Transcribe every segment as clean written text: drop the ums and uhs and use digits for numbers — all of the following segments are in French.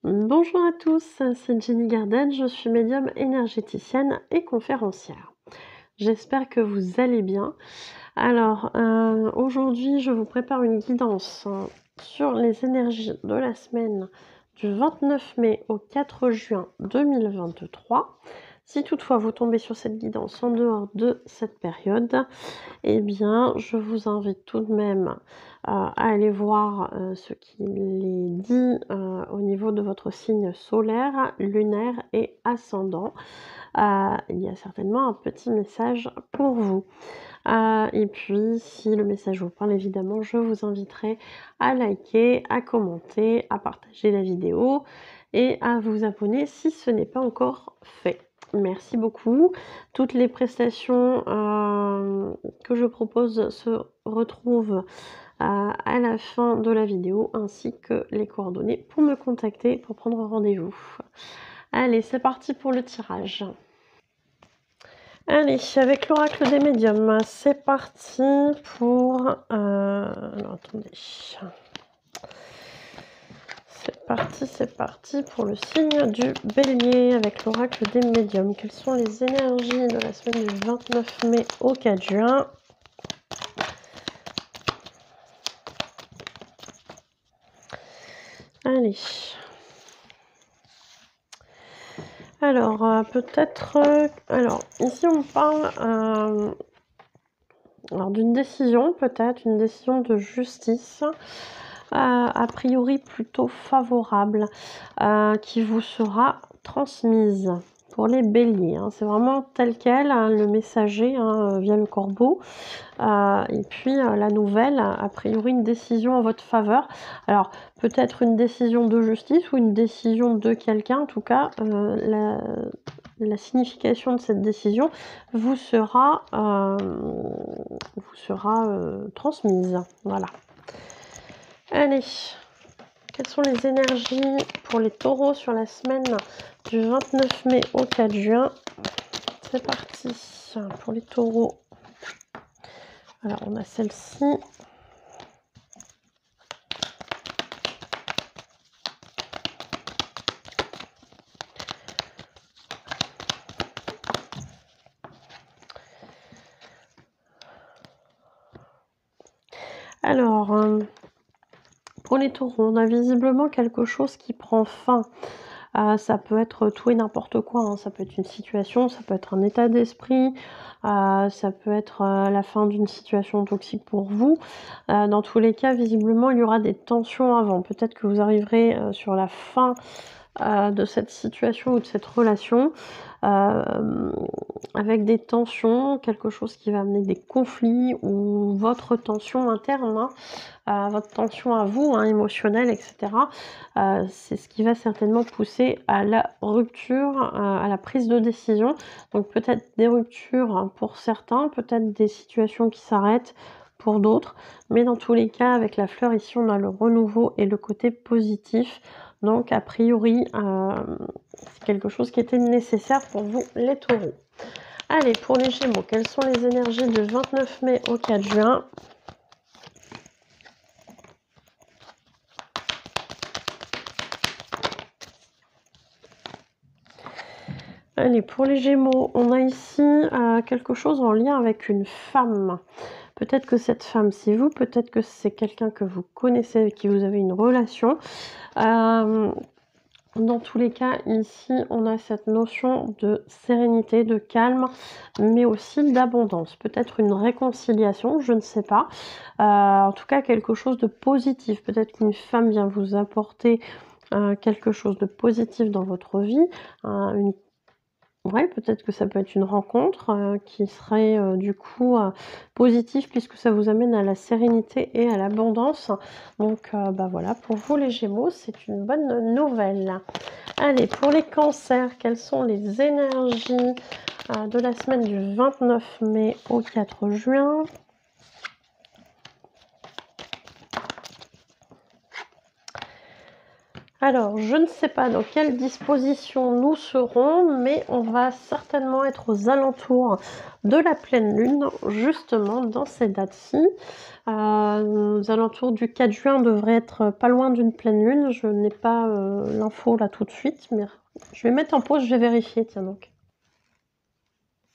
Bonjour à tous, c'est Jenny Garden, je suis médium énergéticienne et conférencière. J'espère que vous allez bien. Alors, aujourd'hui, je vous prépare une guidance sur les énergies de la semaine du 29 mai au 4 juin 2023. Si toutefois vous tombez sur cette guidance en dehors de cette période, eh bien, je vous invite tout de même à aller voir ce qu'il est dit au niveau de votre signe solaire, lunaire et ascendant. Il y a certainement un petit message pour vous. Et puis, si le message vous parle, évidemment, je vous inviterai à liker, à commenter, à partager la vidéo et à vous abonner si ce n'est pas encore fait. Merci beaucoup. Toutes les prestations que je propose se retrouvent à la fin de la vidéo, ainsi que les coordonnées pour me contacter, pour prendre rendez-vous. Allez, c'est parti pour le tirage. Allez, avec l'oracle des médiums, c'est parti pour... alors, attendez. C'est parti pour le signe du bélier avec l'oracle des médiums. Quelles sont les énergies de la semaine du 29 mai au 4 juin? Allez. Alors, peut-être... alors, ici, on parle alors d'une décision, peut-être, une décision de justice, a priori plutôt favorable, qui vous sera transmise pour les béliers. Hein. C'est vraiment tel quel, hein, le messager via le corbeau. Et puis la nouvelle, a priori une décision en votre faveur. Alors peut-être une décision de justice ou une décision de quelqu'un. En tout cas, la signification de cette décision vous sera transmise. Voilà. Allez, quelles sont les énergies pour les taureaux sur la semaine du 29 mai au 4 juin? C'est parti pour les taureaux. Alors, on a celle-ci. Alors, pour les taureaux, on a visiblement quelque chose qui prend fin. Ça peut être tout et n'importe quoi, hein. Ça peut être une situation, ça peut être un état d'esprit, ça peut être la fin d'une situation toxique pour vous. Dans tous les cas, visiblement, il y aura des tensions avant. Peut-être que vous arriverez sur la fin de cette situation ou de cette relation avec des tensions, quelque chose qui va amener des conflits ou votre tension interne, votre tension à vous, émotionnelle, etc. C'est ce qui va certainement pousser à la rupture, à la prise de décision. Donc peut-être des ruptures pour certains, peut-être des situations qui s'arrêtent pour d'autres. Mais dans tous les cas, avec la fleur ici, on a le renouveau et le côté positif. Donc a priori, c'est quelque chose qui était nécessaire pour vous les taureaux. Allez, pour les gémeaux, quelles sont les énergies du 29 mai au 4 juin? Allez, pour les gémeaux, on a ici quelque chose en lien avec une femme. Peut-être que cette femme, c'est vous, peut-être que c'est quelqu'un que vous connaissez, avec qui vous avez une relation. Dans tous les cas, ici, on a cette notion de sérénité, de calme, mais aussi d'abondance. Peut-être une réconciliation, je ne sais pas. En tout cas, quelque chose de positif. Peut-être qu'une femme vient vous apporter quelque chose de positif dans votre vie. Ouais, peut-être que ça peut être une rencontre qui serait du coup positive puisque ça vous amène à la sérénité et à l'abondance. Donc voilà, pour vous les Gémeaux, c'est une bonne nouvelle. Allez, pour les cancers, quelles sont les énergies de la semaine du 29 mai au 4 juin? Alors, je ne sais pas dans quelle disposition nous serons, mais on va certainement être aux alentours de la pleine lune, justement dans ces dates-ci. Aux alentours du 4 juin, on devrait être pas loin d'une pleine lune. Je n'ai pas l'info là tout de suite, mais je vais mettre en pause, je vais vérifier, tiens donc.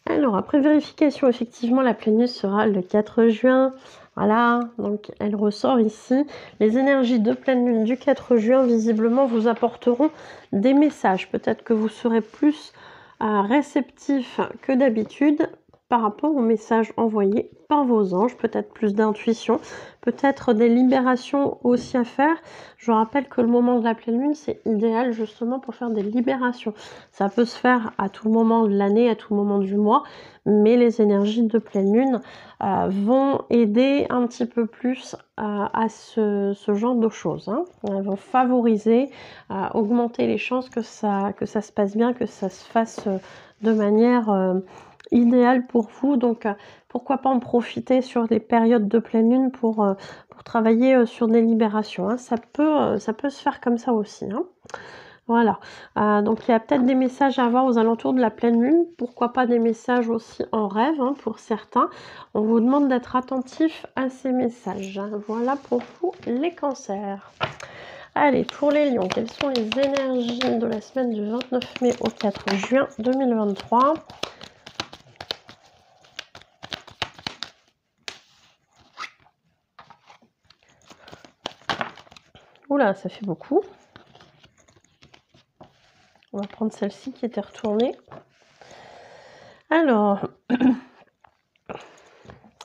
Alors, après vérification, effectivement, la pleine lune sera le 4 juin. Voilà, donc elle ressort ici. Les énergies de pleine lune du 4 juin, visiblement, vous apporteront des messages. Peut-être que vous serez plus réceptif que d'habitude par rapport aux messages envoyés par vos anges. Peut-être plus d'intuition, peut-être des libérations aussi à faire. Je vous rappelle que le moment de la pleine lune, c'est idéal justement pour faire des libérations. Ça peut se faire à tout moment de l'année, à tout moment du mois, mais les énergies de pleine lune vont aider un petit peu plus à ce genre de choses. Hein. Elles vont favoriser, augmenter les chances que ça se passe bien, que ça se fasse de manière idéale pour vous. Donc, pourquoi pas en profiter sur des périodes de pleine lune pour travailler sur des libérations. Hein. Ça peut se faire comme ça aussi. Hein. Voilà, donc il y a peut-être des messages à avoir aux alentours de la pleine lune, pourquoi pas des messages aussi en rêve hein, pour certains. On vous demande d'être attentif à ces messages. Voilà pour vous les cancers. Allez, pour les lions, quelles sont les énergies de la semaine du 29 mai au 4 juin 2023 ? Oula, ça fait beaucoup. On va prendre celle-ci qui était retournée. Alors,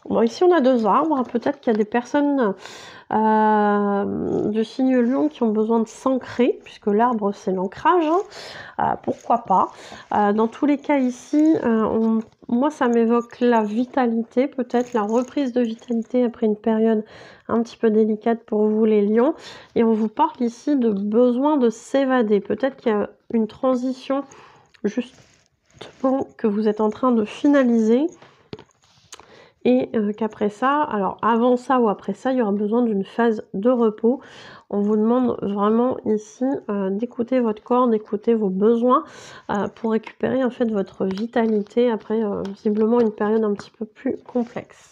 bon, ici on a 2 arbres. Peut-être qu'il y a des personnes du signe lion qui ont besoin de s'ancrer, puisque l'arbre c'est l'ancrage. Hein. Pourquoi pas. Dans tous les cas ici, moi ça m'évoque la vitalité, peut-être la reprise de vitalité après une période un petit peu délicate pour vous les lions. Et on vous parle ici de besoin de s'évader. Peut-être qu'il y a une transition justement que vous êtes en train de finaliser. Et qu'après ça, alors avant ça ou après ça, il y aura besoin d'une phase de repos. On vous demande vraiment ici d'écouter votre corps, d'écouter vos besoins pour récupérer en fait votre vitalité après visiblement une période un petit peu plus complexe.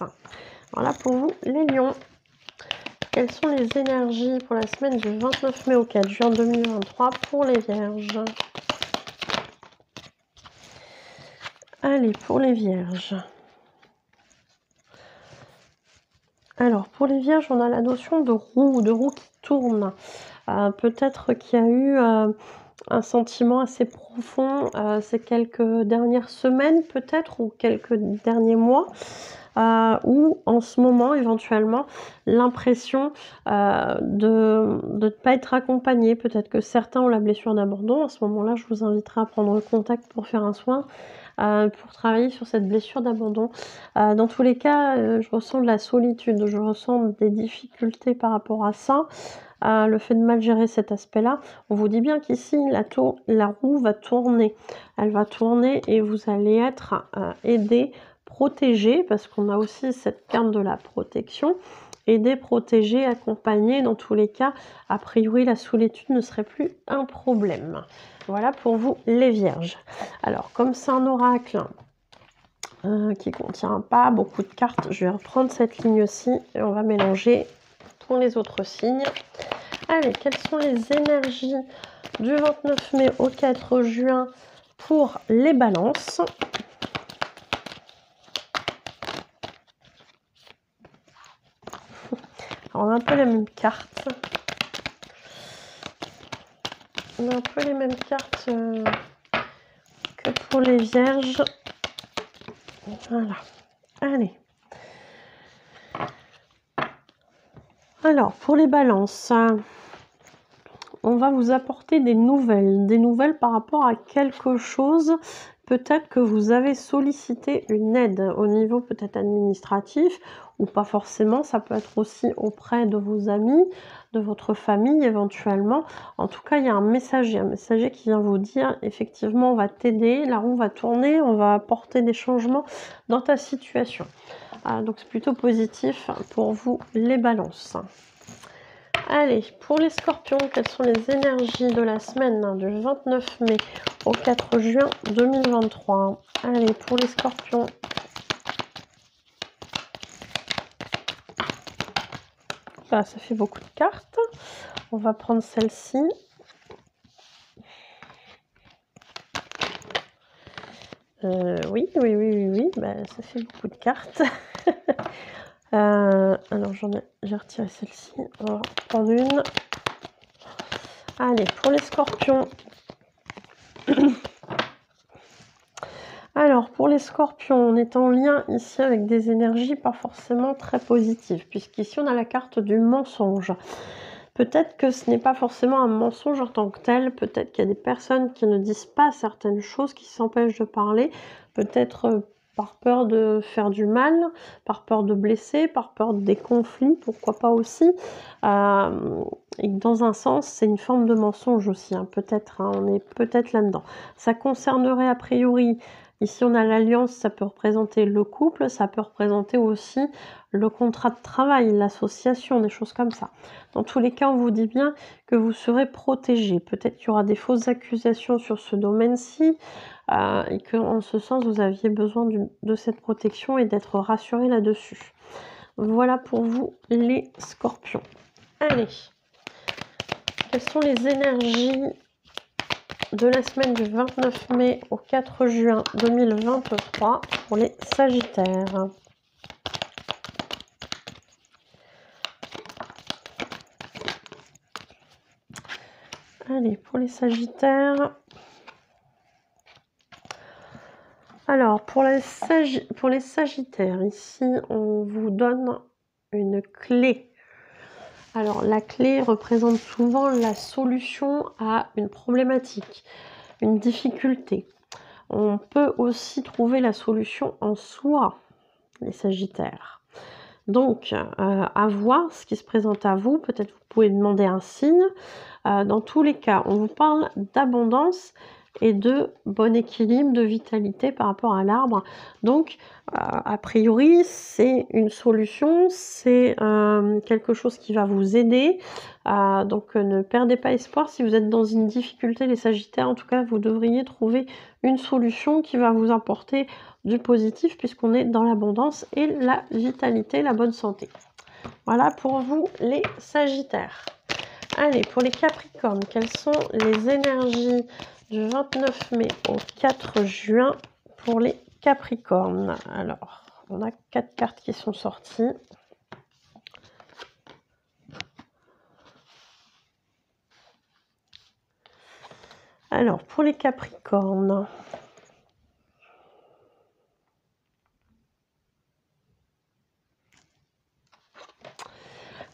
Voilà pour vous les lions. Quelles sont les énergies pour la semaine du 29 mai au 4 juin 2023 pour les vierges? Allez, pour les vierges. Alors, pour les vierges, on a la notion de roue qui tourne. Peut-être qu'il y a eu un sentiment assez profond ces quelques dernières semaines, peut-être, ou quelques derniers mois, ou en ce moment, éventuellement, l'impression de ne pas être accompagné. Peut-être que certains ont la blessure d'abandon. À ce moment-là, je vous inviterai à prendre contact pour faire un soin. Pour travailler sur cette blessure d'abandon. Dans tous les cas, je ressens de la solitude, je ressens des difficultés par rapport à ça, le fait de mal gérer cet aspect-là. On vous dit bien qu'ici, la roue va tourner. Elle va tourner et vous allez être aidé, protégé, parce qu'on a aussi cette carte de la protection. Aider, protéger, accompagner, dans tous les cas, a priori, la solitude ne serait plus un problème. Voilà pour vous les vierges. Alors, comme c'est un oracle qui ne contient pas beaucoup de cartes, je vais reprendre cette ligne-ci et on va mélanger tous les autres signes. Allez, quelles sont les énergies du 29 mai au 4 juin pour les balances? Alors, on a un peu les mêmes cartes. On a un peu les mêmes cartes que pour les vierges. Voilà. Allez. Alors, pour les balances, on va vous apporter des nouvelles par rapport à quelque chose. Peut-être que vous avez sollicité une aide au niveau peut-être administratif ou pas forcément, ça peut être aussi auprès de vos amis, de votre famille éventuellement. En tout cas, il y a un messager qui vient vous dire effectivement on va t'aider, la roue va tourner, on va apporter des changements dans ta situation. Donc c'est plutôt positif pour vous les balances. Allez, pour les scorpions, quelles sont les énergies de la semaine du 29 mai au 4 juin 2023? Allez, pour les scorpions. Bah, ça fait beaucoup de cartes. On va prendre celle-ci. Oui, bah, ça fait beaucoup de cartes. Alors, j'ai retiré celle-ci. On va en prendre une. Allez, pour les scorpions. Alors, pour les scorpions, on est en lien ici avec des énergies pas forcément très positives, puisqu'ici, on a la carte du mensonge. Peut-être que ce n'est pas forcément un mensonge en tant que tel, peut-être qu'il y a des personnes qui ne disent pas certaines choses, qui s'empêchent de parler, peut-être par peur de faire du mal, par peur de blesser, par peur des conflits, pourquoi pas aussi. Et dans un sens, c'est une forme de mensonge aussi, hein, peut-être, hein, on est peut-être là-dedans. Ça concernerait a priori, ici on a l'alliance, ça peut représenter le couple, ça peut représenter aussi le contrat de travail, l'association, des choses comme ça. Dans tous les cas, on vous dit bien que vous serez protégé. Peut-être qu'il y aura des fausses accusations sur ce domaine-ci et qu'en ce sens, vous aviez besoin de cette protection et d'être rassuré là-dessus. Voilà pour vous, les scorpions. Allez, quelles sont les énergies de la semaine du 29 mai au 4 juin 2023 pour les sagittaires? Allez, pour les sagittaires. Alors, pour les sagittaires, ici, on vous donne une clé. Alors, la clé représente souvent la solution à une problématique, une difficulté. On peut aussi trouver la solution en soi, les sagittaires. Donc, à voir ce qui se présente à vous. Peut-être vous pouvez demander un signe. Dans tous les cas, on vous parle d'abondance et de bon équilibre, de vitalité par rapport à l'arbre. Donc, a priori, c'est une solution, c'est quelque chose qui va vous aider. Donc, ne perdez pas espoir. Si vous êtes dans une difficulté, les sagittaires, en tout cas, vous devriez trouver une solution qui va vous apporter du positif puisqu'on est dans l'abondance et la vitalité, la bonne santé. Voilà pour vous, les sagittaires. Allez, pour les capricornes, quelles sont les énergies du 29 mai au 4 juin pour les capricornes? Alors, on a 4 cartes qui sont sorties. Alors, pour les capricornes...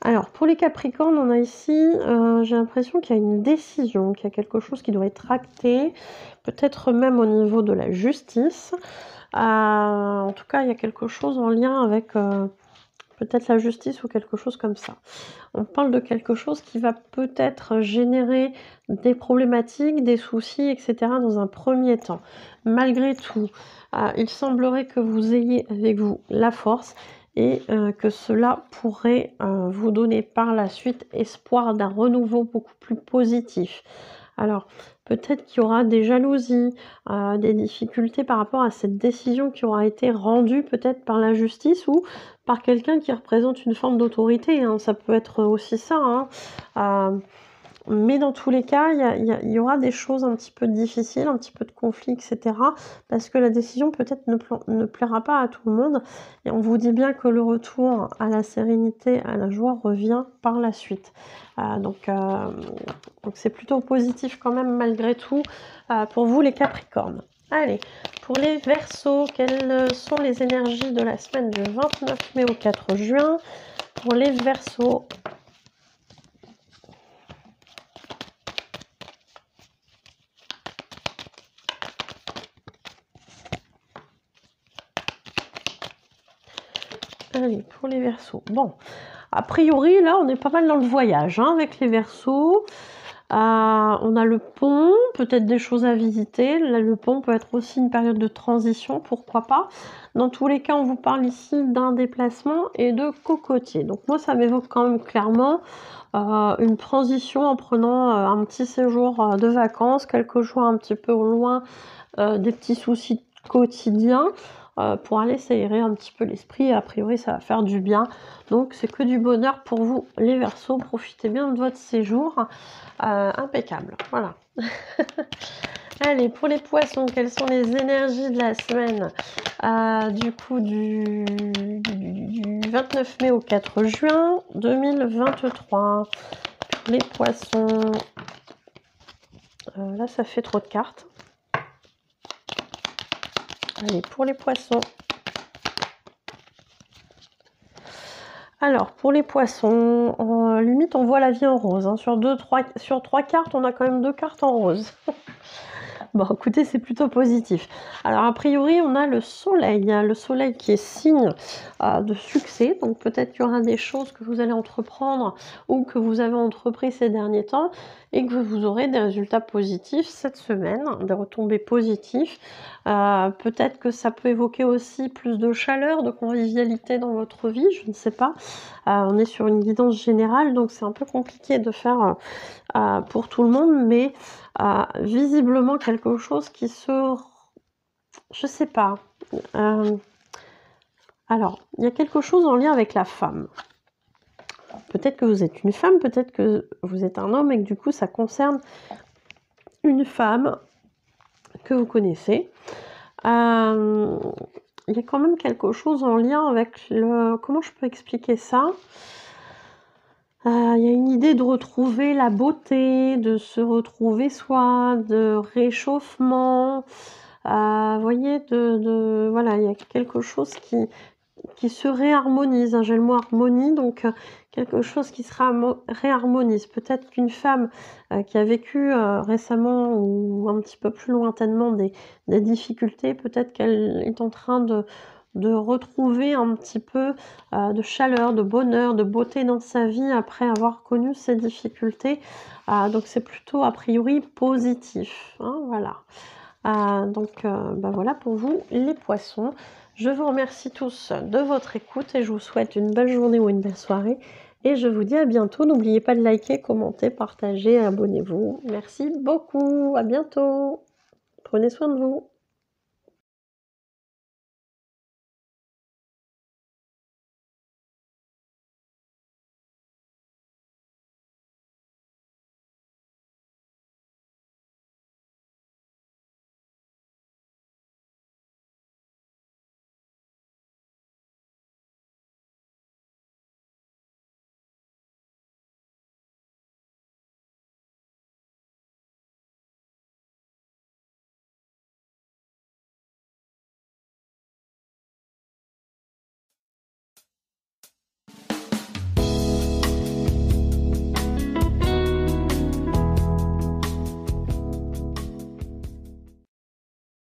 Alors, pour les Capricornes, on a ici, j'ai l'impression qu'il y a une décision, qu'il y a quelque chose qui doit être acté, peut-être même au niveau de la justice. En tout cas, il y a quelque chose en lien avec peut-être la justice ou quelque chose comme ça. On parle de quelque chose qui va peut-être générer des problématiques, des soucis, etc. dans un premier temps. Malgré tout, il semblerait que vous ayez avec vous la force et que cela pourrait vous donner par la suite espoir d'un renouveau beaucoup plus positif. Alors, peut-être qu'il y aura des jalousies, des difficultés par rapport à cette décision qui aura été rendue peut-être par la justice ou par quelqu'un qui représente une forme d'autorité, hein. Ça peut être aussi ça, hein. Mais dans tous les cas, il y aura des choses un petit peu difficiles, un petit peu de conflit, etc. Parce que la décision peut-être ne plaira pas à tout le monde. Et on vous dit bien que le retour à la sérénité, à la joie revient par la suite. Donc c'est plutôt positif quand même malgré tout pour vous les Capricornes. Allez, pour les Verseaux, quelles sont les énergies de la semaine du 29 mai au 4 juin? Pour les Verseaux... Allez, pour les Verseaux. Bon, a priori, là, on est pas mal dans le voyage hein, avec les Verseaux. On a le pont, peut-être des choses à visiter. Là, le pont peut être aussi une période de transition, pourquoi pas. Dans tous les cas, on vous parle ici d'un déplacement et de cocotier. Donc moi, ça m'évoque quand même clairement une transition en prenant un petit séjour de vacances, quelques jours un petit peu au loin des petits soucis quotidiens pour aller s'aérer un petit peu l'esprit. A priori, ça va faire du bien. Donc, c'est que du bonheur pour vous, les Verseaux. Profitez bien de votre séjour. Impeccable. Voilà. Allez, pour les poissons, quelles sont les énergies de la semaine du coup, du 29 mai au 4 juin 2023. Pour les poissons, là, ça fait trop de cartes. Allez, pour les poissons. Alors, pour les poissons, limite, on voit la vie en rose. Hein. Sur 3 cartes, on a quand même 2 cartes en rose. Bon, écoutez, c'est plutôt positif. Alors, a priori, on a le soleil qui est signe de succès. Donc, peut-être qu'il y aura des choses que vous allez entreprendre ou que vous avez entrepris ces derniers temps et que vous aurez des résultats positifs cette semaine, des retombées positives. Peut-être que ça peut évoquer aussi plus de chaleur, de convivialité dans votre vie, je ne sais pas. On est sur une guidance générale, donc c'est un peu compliqué de faire pour tout le monde, mais visiblement quelque chose qui se... Je sais pas. Alors, il y a quelque chose en lien avec la femme. Peut-être que vous êtes une femme, peut-être que vous êtes un homme et que du coup ça concerne une femme que vous connaissez. Il y a quand même quelque chose en lien avec le... Comment je peux expliquer ça ? Il y a une idée de retrouver la beauté, de se retrouver soi, de réchauffement. Vous voyez, voilà, il y a quelque chose qui se réharmonise. Hein, j'ai le mot harmonie, donc quelque chose qui se réharmonise. Peut-être qu'une femme qui a vécu récemment ou un petit peu plus lointainement des difficultés, peut-être qu'elle est en train de retrouver un petit peu de chaleur, de bonheur, de beauté dans sa vie après avoir connu ces difficultés. Donc c'est plutôt a priori positif. Hein, voilà. Donc voilà pour vous les poissons. Je vous remercie tous de votre écoute et je vous souhaite une belle journée ou une belle soirée. Et je vous dis à bientôt. N'oubliez pas de liker, commenter, partager, abonnez-vous. Merci beaucoup. À bientôt. Prenez soin de vous.